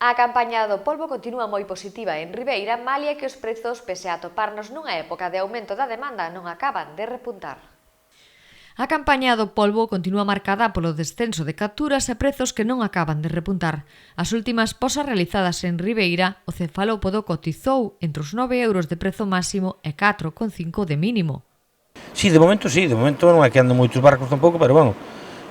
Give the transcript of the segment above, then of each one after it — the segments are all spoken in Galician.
A campaña do polbo continúa moi positiva en Ribeira, malia que os prezos, pese a atoparnos nunha época de aumento da demanda, non acaban de repuntar. A campaña do polbo continúa marcada polo descenso de capturas e prezos que non acaban de repuntar. As últimas posas realizadas en Ribeira, o cefalópodo cotizou entre os 9 euros de prezo máximo e 4,5 de mínimo. Sí, de momento non é que anden moitos barcos tampouco, pero bueno,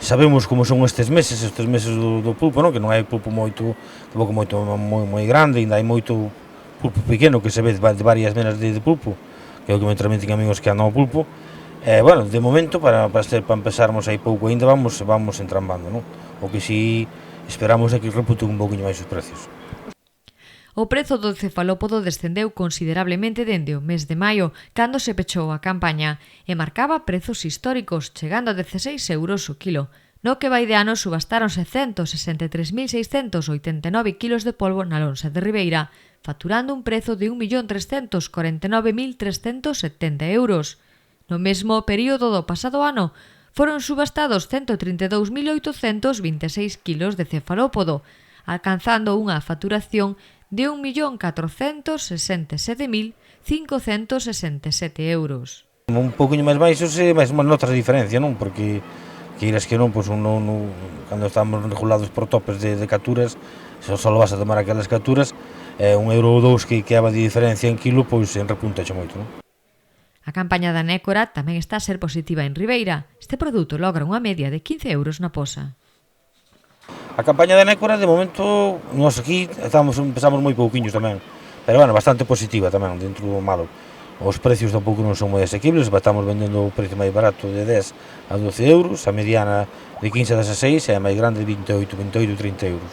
sabemos como son estes meses do pulpo, non? Que non hai pulpo tampouco moi grande, ainda hai moito pulpo pequeno que se ve de varias menas de pulpo, que é o que me transmiten amigos que andan ao pulpo. Bueno, de momento, para empezarmos aí pouco ainda, vamos entrambando, non? O que si esperamos é que reputen un pouquinho máis os precios. O prezo do cefalópodo descendeu considerablemente dende o mes de maio, cando se pechou a campaña, e marcaba prezos históricos, chegando a 16 euros o kilo. No que vai de ano subastáronse 163.689 kilos de polvo na lonxa de Ribeira, facturando un prezo de 1.349.370 euros. No mesmo período do pasado ano, foron subastados 132.826 kilos de cefalópodo, alcanzando unha facturación de 1.467.567 euros. Un pouquinho máis baixos e máis notas de diferencia, non? Porque queiras que non, pois cando estamos regulados por topes de capturas, se só vas a tomar aquelas capturas, un euro ou dous que haba de diferencia en kilo, pois en repuntaxe moito, non? A campaña da nécora tamén está a ser positiva en Ribeira. Este produto logra unha media de 15 euros na posa. A campaña da nécora, de momento, nós aquí empezamos moi pouquiños tamén, pero bueno, bastante positiva tamén, dentro do malo. Os precios tampouco non son moi asequibles, estamos vendendo o precio máis barato de 10 a 12 euros, a mediana de 15 a 16 e a máis grande de 28, 30 euros.